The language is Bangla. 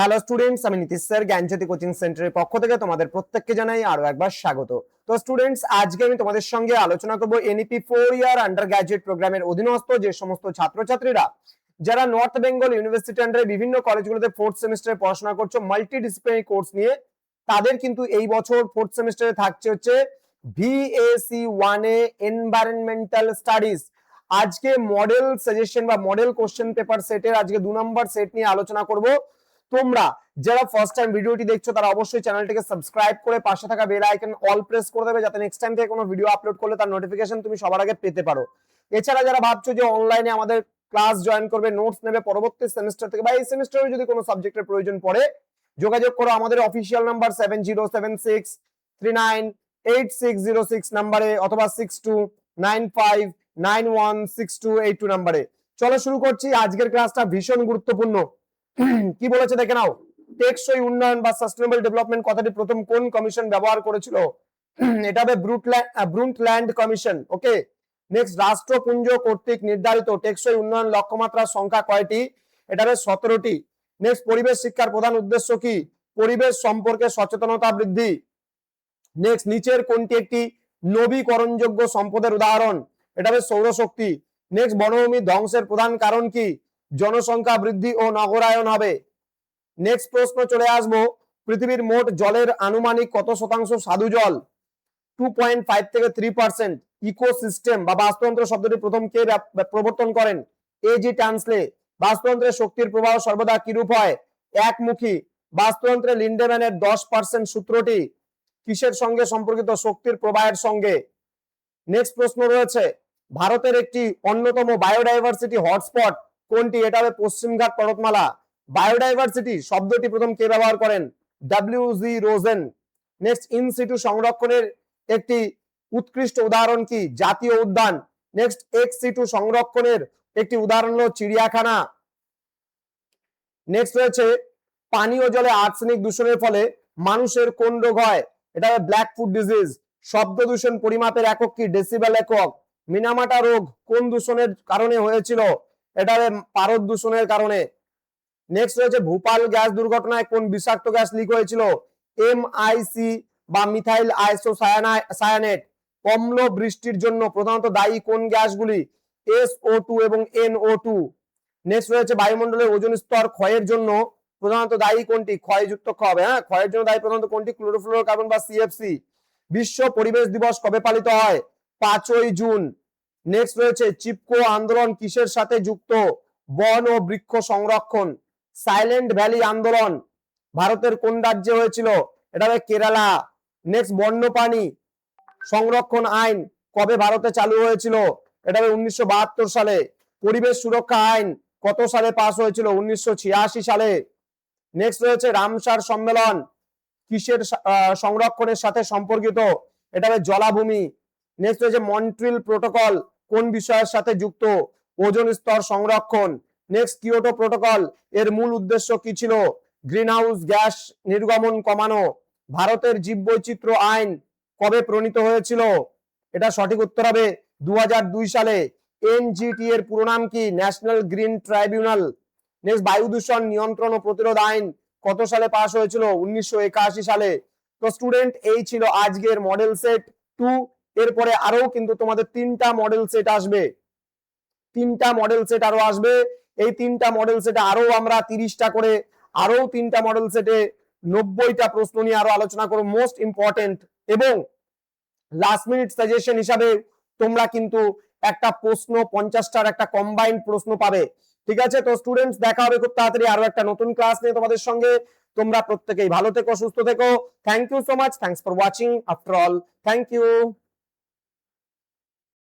হ্যালো স্টুডেন্টস, আমি নীতিশ স্যার জ্ঞানজ্যোতি কোচিং সেন্টারের পক্ষ থেকে তোমাদের প্রত্যেককে জানাই আরো একবার স্বাগত। তো স্টুডেন্টস, আজকে আমি তোমাদের সঙ্গে আলোচনা করব এনইপি 4 ইয়ার আন্ডার গ্র্যাজুয়েট প্রোগ্রামের অধীনস্থ যে সমস্ত ছাত্রছাত্রীরা যারা নর্থ বেঙ্গল ইউনিভার্সিটি আন্ডারে বিভিন্ন কলেজগুলোতে ফোর্থ সেমিস্টারে পড়াশোনা করছো মাল্টি ডিসিপ্লিনারি কোর্স নিয়ে, তাদের কিন্তু এই বছর ফোর্থ সেমিস্টারে থাকছে হচ্ছে ভিএসি 1 এ এনভায়রনমেন্টাল স্টাডিজ। আজকে মডেল সাজেশন বা মডেল কোশ্চেন পেপার সেটের আজকে 2 নম্বর সেট নিয়ে আলোচনা করব। তোমরা যারা ফার্স্ট টাইম ভিডিওটি দেখছো তারা অবশ্যই চ্যানেলটিকে সাবস্ক্রাইব করে পাশে থাকা বেল আইকন অল প্রেস করে দেবে, যাতে নেক্সট টাইম থেকে কোনো ভিডিও আপলোড করলে তার নোটিফিকেশন তুমি সবার আগে পেতে পারো। এছাড়া যারা ভাবছো যে অনলাইনে আমাদের ক্লাস জয়েন করবে, নোটস নেবে পরবর্তী সেমিস্টার থেকে বা এই সেমিস্টারে যদি কোনো সাবজেক্টের প্রয়োজন পড়ে, যোগাযোগ করো আমাদের অফিসিয়াল নাম্বার 7076398606 নাম্বারে অথবা 6295916282 নাম্বারে। চলো শুরু করছি। আজকের ক্লাসটা ভীষণ গুরুত্বপূর্ণ। কি বলেছে দেখে নাও। টেকসই উন্নয়ন বা সাস্টেনেবল ডেভেলপমেন্ট কথাটি প্রথম কোন কমিশন ব্যবহার করেছিল? এটা হবে ব্রুন্টল্যান্ড কমিশন। ওকে। নেক্সট, রাষ্ট্রপুঞ্জ কর্তৃক নির্ধারিত টেকসই উন্নয়ন লক্ষ্যমাত্রার সংখ্যা কয়টি? এটা হবে 17টি। নেক্সট, পরিবেশ শিক্ষার প্রধান উদ্দেশ্য কি? পরিবেশ সম্পর্কে সচেতনতা বৃদ্ধি। নেক্সট, নিচের কোনটি একটি নবীকরণযোগ্য সম্পদের উদাহরণ? এটা হবে সৌরশক্তি। নেক্সট, বনভূমি ধ্বংসের প্রধান কারণ কি? জনসংখ্যা বৃদ্ধি ও নগরায়ন হবে। নেক্সট প্রশ্ন চলে আসবো, পৃথিবীর মোট জলের আনুমানিক কত শতাংশ স্বাদু জল? 2.5 থেকে 3%। ইকোসিস্টেম বা বাস্তুতন্ত্র শব্দটি প্রথম কে প্রবর্তন করেন? এজি টানসলে। বাস্তুতন্ত্রের শক্তির প্রবাহ সর্বদা কিরূপ হয়? একমুখী। বাস্তুতন্ত্রে লিন্ডেম্যানের 10% সূত্রটি কিসের সঙ্গে সম্পর্কিত? শক্তির প্রবাহের সঙ্গে। নেক্সট প্রশ্ন রয়েছে, ভারতের একটি অন্যতম বায়োডাইভার্সিটি হটস্পট কোনটি? এটা হবে পশ্চিমঘাট পর্বতমালা। বায়োডাইভার্সিটি শব্দটি প্রথম কে ব্যবহার করেন? ডব্লিউ.জি. রোজেন। নেক্সট, ইন সিটু সংরক্ষণের একটি উৎকৃষ্ট উদাহরণ কি? জাতীয় উদ্যান। নেক্সট, এক্স সিটু সংরক্ষণের একটি উদাহরণ হলো চিড়িয়াখানা। নেক্সট রয়েছে, পানীয় জলে আর্সেনিক দূষণের ফলে মানুষের কোন রোগ হয়? এটা হবে ব্ল্যাক ফুট ডিজিজ। শব্দ দূষণ পরিমাপের একক কি? ডেসিবেল একক। মিনামাটা রোগ কোন দূষণের কারণে হয়েছিল? এটা হবে পারদ দূষণের কারণে। নেক্সট রয়েছে, ভোপাল গ্যাস দুর্ঘটনায় কোন বিষাক্ত গ্যাস লিক হয়েছিল? MIC বা মিথাইল আইসোসায়ানেট। অম্ল বৃষ্টির জন্য প্রধানত দায়ী কোন গ্যাসগুলি? SO2 এবং NO2। নেক্সট রয়েছে, বায়ুমণ্ডলের ওজোন স্তর ক্ষয়ের জন্য প্রধানত দায়ী কোনটি? ক্ষয়যুক্ত খ হবে। হ্যাঁ, ক্ষয়ের জন্য দায়ী প্রধানত কোনটি? ক্লোরোফ্লোরোকার্বন বা CFC। বিশ্ব পরিবেশ দিবস কবে পালিত হয়? 5ই জুন। নেক্সট রয়েছে, চিপকো আন্দোলন কিসের সাথে যুক্ত? বন ও বৃক্ষ সংরক্ষণ। সাইলেন্ট ভ্যালি আন্দোলন ভারতের কোন রাজ্যে হয়েছিল? এটা হবে কেরালা। নেক্সট, বন্যপ্রাণী সংরক্ষণ আইন কবে ভারতে চালু হয়েছিল? এটা হবে 1972 সালে। পরিবেশ সুরক্ষা আইন কত সালে পাস হয়েছিল? 1986 সালে। নেক্সট রয়েছে, রামসার সম্মেলন কিসের সংরক্ষণের সাথে সম্পর্কিত? এটা হবে জলাভূমি। নেক্সট রয়েছে, মন্ট্রিল প্রোটোকল কোন বিষয়ের সাথে যুক্ত? ওজোন স্তর সংরক্ষণ। নেক্সট, কিয়োটো প্রোটোকল এর মূল উদ্দেশ্য কি ছিল? গ্রিনহাউস গ্যাস নির্গমন কমানো। ভারতের জীববৈচিত্র্য আইন কবে প্রণীত হয়েছিল? এটা সঠিক উত্তর হবে 2002 সালে। NGT এর পুরো নাম কি? National green tribunal. নেক্সট, বায়ু দূষণ নিয়ন্ত্রণ ও প্রতিরোধ আইন কত সালে পাস হয়েছিল? 1981 সালে। তো স্টুডেন্ট, এই ছিল আজকের মডেল সেট 2। এরপরে আরো কিন্তু তোমাদের 3টা মডেল সেট আসবে। 3টা মডেল সেট আরো আসবে। এই 3টা মডেল সেটে আরো আমরা 30টা করে, আরো 3টা মডেল সেটে 90টা প্রশ্ন নিয়ে আরো আলোচনা করব মোস্ট ইম্পর্টেন্ট। এবং লাস্ট মিনিট সাজেশন হিসাবে তোমরা কিন্তু একটা প্রশ্ন 50টার একটা কম্বাইন্ড প্রশ্ন পাবে। ঠিক আছে? তো স্টুডেন্টস, দেখা হবে খুব তাড়াতাড়ি আরো একটা নতুন ক্লাস নিয়ে তোমাদের সঙ্গে। তোমরা প্রত্যেকেই ভালো থেকো, সুস্থ থেকো। Thank you so much. Thanks for watching. After all, thank you.